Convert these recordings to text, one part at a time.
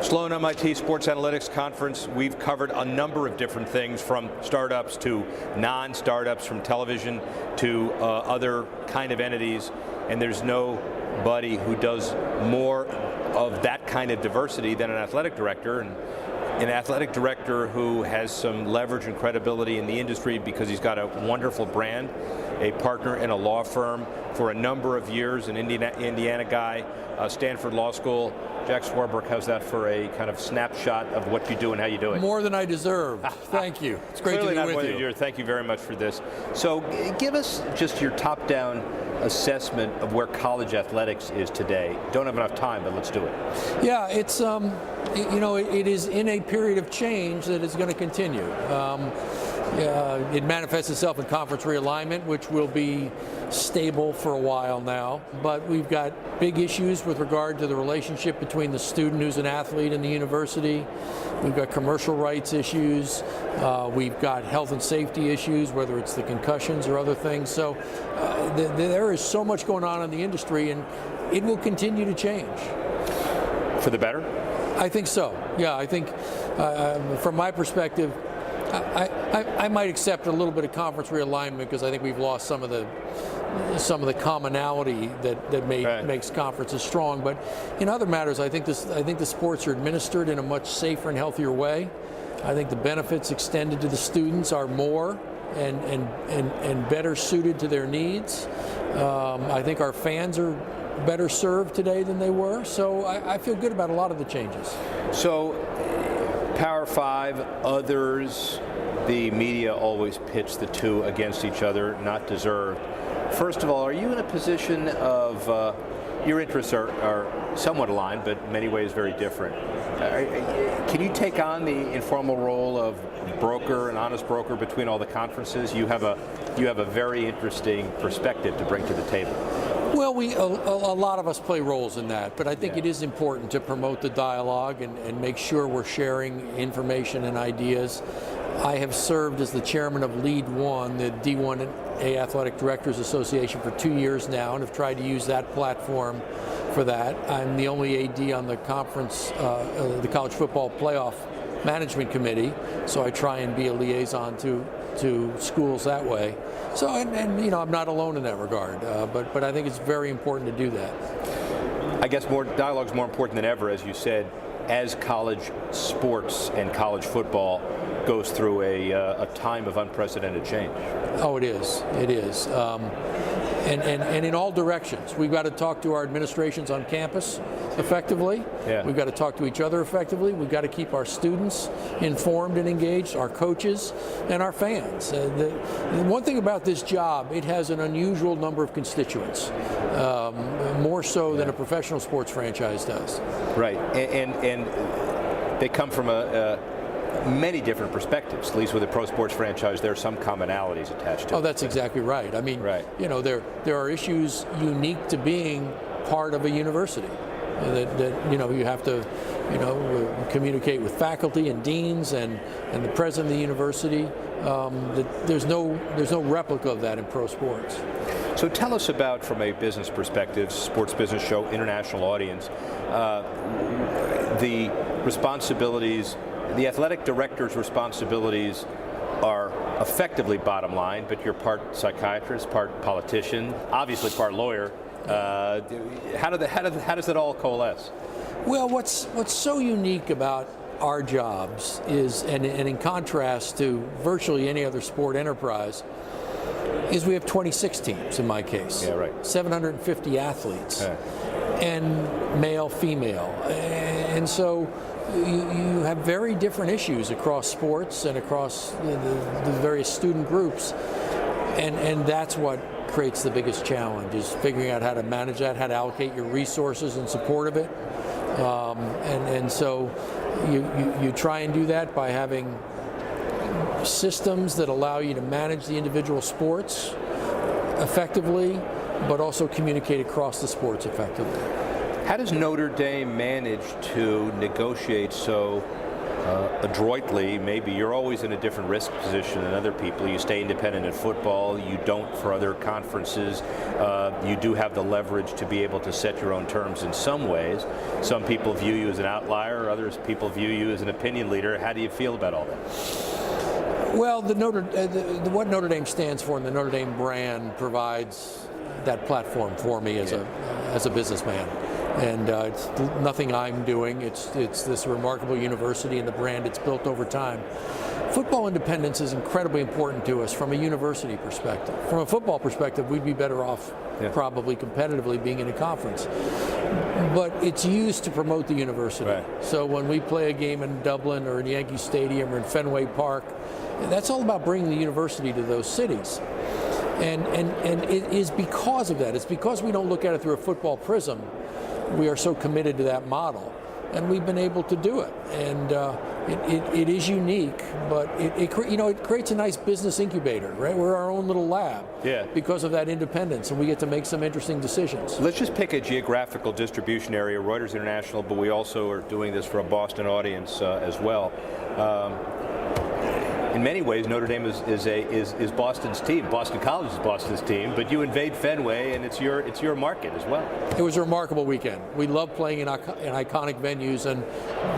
Sloan MIT Sports Analytics Conference, we've covered a number of different things, from startups to non-startups, from television to other kind of entities, and there's nobody who does more of that kind of diversity than an athletic director, and an athletic director who has some leverage and credibility in the industry because he's got a wonderful brand, a partner in a law firm for a number of years, an Indiana guy, Stanford Law School. Jack Swarbrick, how's that for a kind of snapshot of what you do and how you do it? More than I deserve. Thank you. It's great to be with you. Thank you very much for this. So give us just your top-down assessment of where college athletics is today. Don't have enough time, but let's do it. Yeah, it's it is in a period of change that is going to continue. It manifests itself in conference realignment, which will be stable for a while now, but we've got big issues with regard to the relationship between the student who's an athlete and the university. We've got commercial rights issues. We've got health and safety issues, whether it's the concussions or other things. So there is so much going on in the industry, and it will continue to change. For the better? I think so. Yeah, I think from my perspective, I might accept a little bit of conference realignment because I think we've lost some of the commonality that makes conferences strong. But in other matters, I think the sports are administered in a much safer and healthier way. I think the benefits extended to the students are more and better suited to their needs. I think our fans are better served today than they were. So I feel good about a lot of the changes. So Power Five, others, the media always pitch the two against each other, not deserved. First of all, are you in a position of, your interests are somewhat aligned, but in many ways very different. Can you take on the informal role of broker, an honest broker between all the conferences? You have a very interesting perspective to bring to the table. Well, a lot of us play roles in that, but I think it is important to promote the dialogue and make sure we're sharing information and ideas. I have served as the chairman of Lead One, the D1A Athletic Directors Association, for 2 years now, and have tried to use that platform for that. I'm the only AD on the conference, the College Football Playoff Management Committee, so I try and be a liaison to schools that way. So, and I'm not alone in that regard, but I think it's very important to do that. I guess dialogue's more important than ever, as you said, as college sports and college football goes through a time of unprecedented change. Oh, it is. It is. And in all directions. We've got to talk to our administrations on campus effectively. Yeah. We've got to talk to each other effectively. We've got to keep our students informed and engaged, our coaches, and our fans. The one thing about this job, it has an unusual number of constituents, more so than a professional sports franchise does. Right, and they come from many different perspectives. At least with a pro sports franchise, there are some commonalities attached to it. Oh, that's exactly right. I mean, right. There are issues unique to being part of a university. That you have to communicate with faculty and deans and the president of the university. There's no replica of that in pro sports. So tell us about, from a business perspective, sports business show, international audience, the responsibilities. The athletic director's responsibilities are effectively bottom line, but you're part psychiatrist, part politician, obviously part lawyer. How does it all coalesce? Well, what's so unique about our jobs is, and in contrast to virtually any other sport enterprise, is we have 26 teams in my case. Yeah, right. 750 athletes, and male, female, and so you have very different issues across sports and across the various student groups, and that's what creates the biggest challenge, is figuring out how to manage that, how to allocate your resources in support of it, and so you try and do that by having systems that allow you to manage the individual sports effectively, but also communicate across the sports effectively. How does Notre Dame manage to negotiate so adroitly, maybe you're always in a different risk position than other people. You stay independent in football, you don't for other conferences. You do have the leverage to be able to set your own terms in some ways. Some people view you as an outlier, others people view you as an opinion leader. How do you feel about all that? Well, what Notre Dame stands for and the Notre Dame brand provides that platform for me as a businessman. And it's nothing I'm doing. It's this remarkable university and the brand it's built over time. Football independence is incredibly important to us from a university perspective. From a football perspective, we'd be better off probably competitively being in a conference. But it's used to promote the university. Right. So when we play a game in Dublin or in Yankee Stadium or in Fenway Park, that's all about bringing the university to those cities. And it is because of that. It's because we don't look at it through a football prism. We are so committed to that model, and we've been able to do it. And it is unique, but it creates a nice business incubator, right? We're our own little lab because of that independence, and we get to make some interesting decisions. Let's just pick a geographical distribution area, Reuters International, but we also are doing this for a Boston audience as well. In many ways, Notre Dame is Boston's team. Boston College is Boston's team, but you invade Fenway, and it's your market as well. It was a remarkable weekend. We love playing in iconic venues, and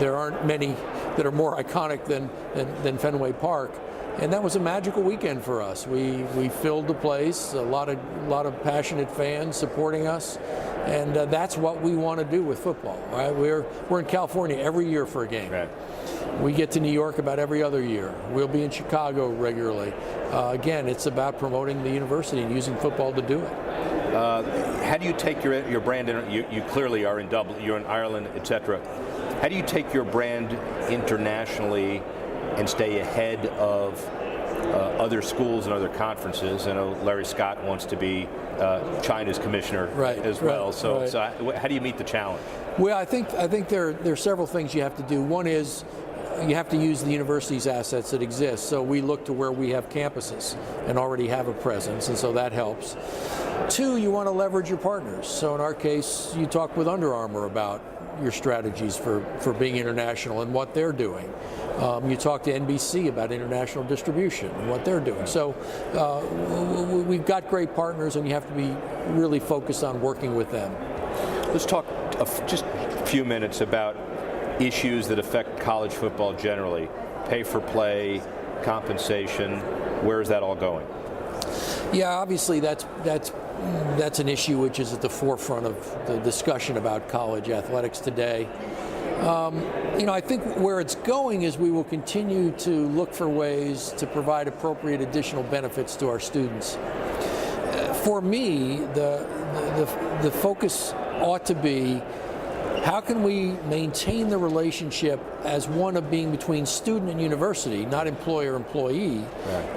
there aren't many that are more iconic than Fenway Park. And that was a magical weekend for us. We filled the place, a lot of passionate fans supporting us, and that's what we want to do with football. Right? We're in California every year for a game. Right. We get to New York about every other year. We'll be in Chicago regularly. Again, it's about promoting the university and using football to do it. How do you take your brand? You clearly are in Dublin, you're in Ireland, etc. How do you take your brand internationally and stay ahead of other schools and other conferences? I know Larry Scott wants to be China's commissioner as well. So how do you meet the challenge? Well, I think there are several things you have to do. One is you have to use the university's assets that exist. So we look to where we have campuses and already have a presence, and so that helps. Two, you want to leverage your partners. So in our case, you talk with Under Armour about your strategies for being international and what they're doing. You talk to NBC about international distribution and what they're doing. So we've got great partners, and you have to be really focused on working with them. Let's talk just a few minutes about issues that affect college football generally. Pay for play, compensation, where is that all going? Yeah, obviously that's an issue which is at the forefront of the discussion about college athletics today. I think where it's going is we will continue to look for ways to provide appropriate additional benefits to our students. For me, the focus ought to be, how can we maintain the relationship as one of being between student and university, not employer-employee,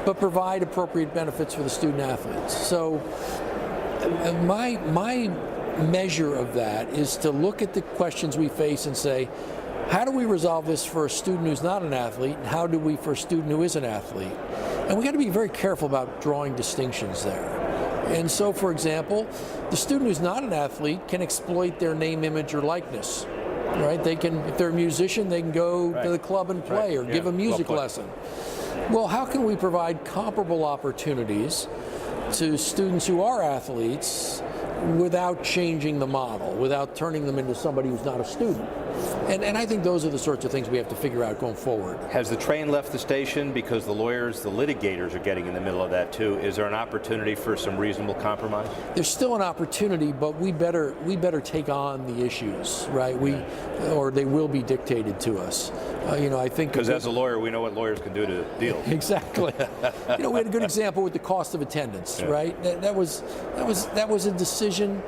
but provide appropriate benefits for the student athletes? So my measure of that is to look at the questions we face and say, how do we resolve this for a student who's not an athlete, and how do we for a student who is an athlete? And we got to be very careful about drawing distinctions there. And so, for example, the student who's not an athlete can exploit their name, image, or likeness. Right? They can, if they're a musician, they can go to the club and play or give a music lesson. Well, how can we provide comparable opportunities to students who are athletes without changing the model, without turning them into somebody who's not a student? And I think those are the sorts of things we have to figure out going forward. Has the train left the station because the lawyers, the litigators are getting in the middle of that too? Is there an opportunity for some reasonable compromise? There's still an opportunity, but we better take on the issues, right? Or they will be dictated to us. I think because as a lawyer, we know what lawyers can do to deals. Exactly. We had a good example with the cost of attendance, right? That was a decision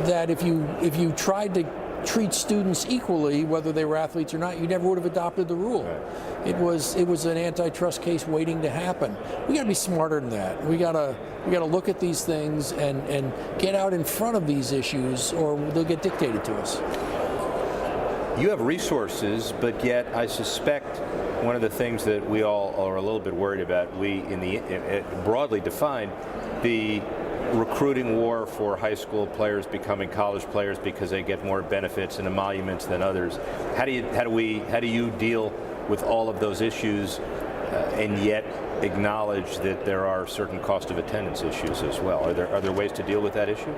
that if you tried to treat students equally, whether they were athletes or not, you never would have adopted the rule. Right. It was an antitrust case waiting to happen. We got to be smarter than that. We got to look at these things and get out in front of these issues, or they'll get dictated to us. You have resources, but yet I suspect one of the things that we all are a little bit worried about, broadly defined, the recruiting war for high school players becoming college players because they get more benefits and emoluments than others. How do you deal with all of those issues and yet acknowledge that there are certain cost of attendance issues as well? Are there ways to deal with that issue?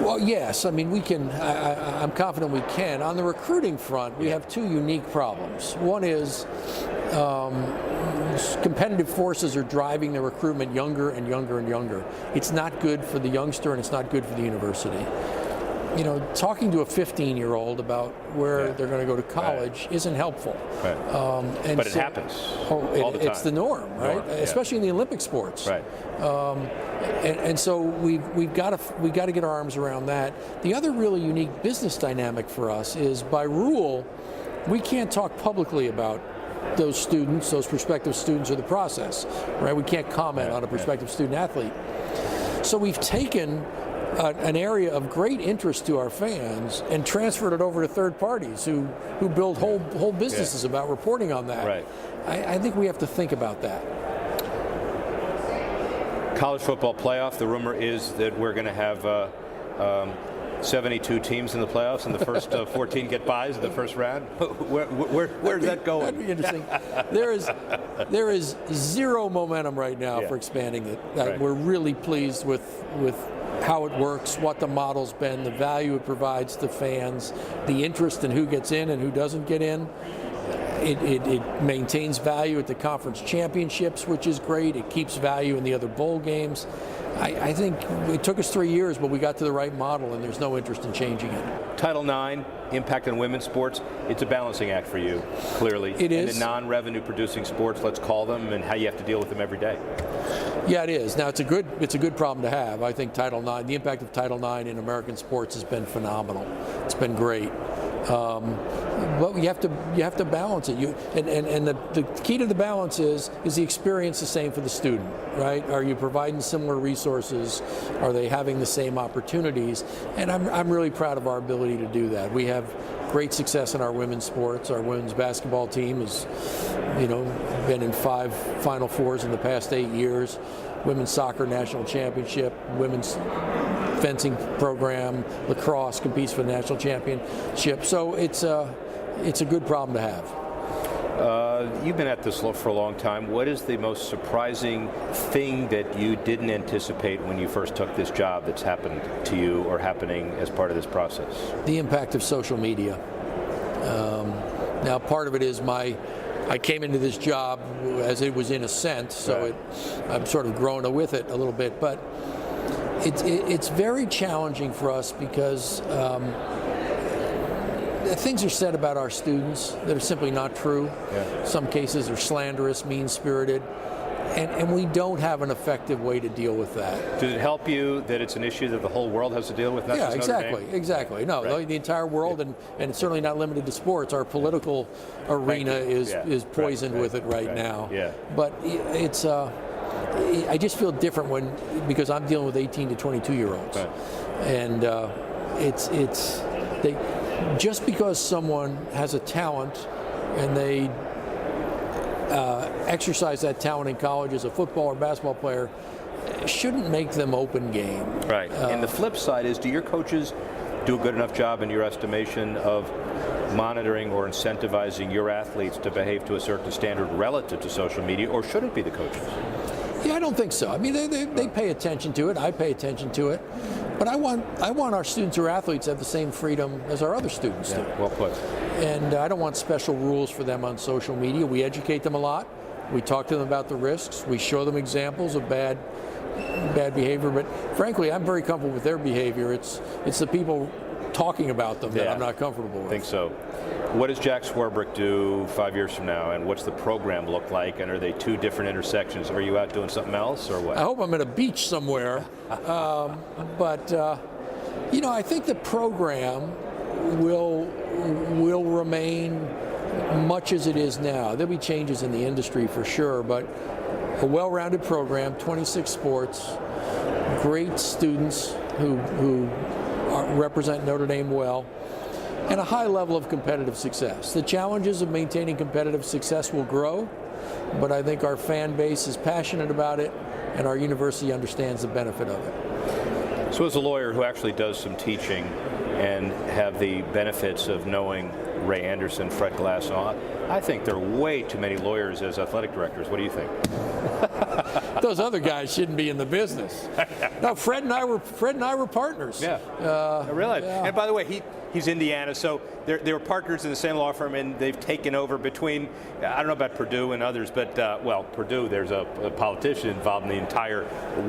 Well, yes. I mean, we can. I'm confident we can. On the recruiting front, we have two unique problems. One is competitive forces are driving the recruitment younger and younger and younger. It's not good for the youngster, and it's not good for the university. You know, talking to a 15-year-old about where they're going to go to college isn't helpful. Right. But it happens all the time. It's the norm, right? Especially in the Olympic sports. Right. And so we've got to get our arms around that. The other really unique business dynamic for us is, by rule, we can't talk publicly about those students, those prospective students, or the process, right? We can't comment on a prospective student athlete. So we've taken an area of great interest to our fans and transferred it over to third parties who build whole businesses about reporting on that. Right. I think we have to think about that. College football playoff, the rumor is that we're going to have 72 teams in the playoffs, and the first 14 get byes in the first round. Where's that going? That'd be interesting. There is zero momentum right now for expanding it. We're really pleased with how it works, what the model's been, the value it provides to fans, the interest in who gets in and who doesn't get in. It maintains value at the conference championships, which is great. It keeps value in the other bowl games. I think it took us 3 years, but we got to the right model, and there's no interest in changing it. Title IX, impact on women's sports, it's a balancing act for you, clearly. It is. And the non-revenue producing sports, let's call them, and how you have to deal with them every day. Yeah, it is. Now, it's a good problem to have. I think Title IX, the impact of Title IX in American sports has been phenomenal. It's been great. But you have to balance it. And the key to the balance is the experience the same for the student, right? Are you providing similar resources? Are they having the same opportunities? And I'm really proud of our ability to do that. We have great success in our women's sports. Our women's basketball team has, been in 5 Final Fours in the past 8 years. Women's soccer national championship, women's fencing program, lacrosse competes for the national championship. So it's a good problem to have. You've been at this for a long time. What is the most surprising thing that you didn't anticipate when you first took this job that's happened to you or happening as part of this process? The impact of social media. Now, part of it is I came into this job as it was in ascent, so I've sort of grown with it a little bit. But it's very challenging for us because things are said about our students that are simply not true. Some cases are slanderous, mean-spirited, and we don't have an effective way to deal with that. Does it help you that it's an issue that the whole world has to deal with? Not just Notre Dame? Exactly. No, the entire world, and it's certainly not limited to sports. Our political arena is poisoned with it right now. But it's I just feel different because I'm dealing with 18 to 22-year-olds, and just because someone has a talent and they exercise that talent in college as a football or basketball player shouldn't make them open game. Right. And the flip side is, do your coaches do a good enough job in your estimation of monitoring or incentivizing your athletes to behave to a certain standard relative to social media, or should it be the coaches? Yeah, I don't think so. I mean, they pay attention to it. I pay attention to it. But I want our students or athletes to have the same freedom as our other students do. Well put. And I don't want special rules for them on social media. We educate them a lot. We talk to them about the risks. We show them examples of bad behavior. But frankly, I'm very comfortable with their behavior. It's the people talking about them that I'm not comfortable with. I think so. What does Jack Swarbrick do 5 years from now, and what's the program look like, and are they 2 different intersections? Are you out doing something else, or what? I hope I'm at a beach somewhere. But I think the program will remain much as it is now. There'll be changes in the industry for sure, but a well-rounded program, 26 sports, great students who represent Notre Dame well, and a high level of competitive success. The challenges of maintaining competitive success will grow, but I think our fan base is passionate about it, and our university understands the benefit of it. So as a lawyer who actually does some teaching and have the benefits of knowing Ray Anderson, Fred Glass. I think there are way too many lawyers as athletic directors. What do you think? Those other guys shouldn't be in the business. No, Fred and I were partners. Yeah, I realize. Yeah. And by the way, he's Indiana, so they were partners in the same law firm, and they've taken over between, I don't know about Purdue and others, but well, Purdue, there's a politician involved in the entire world.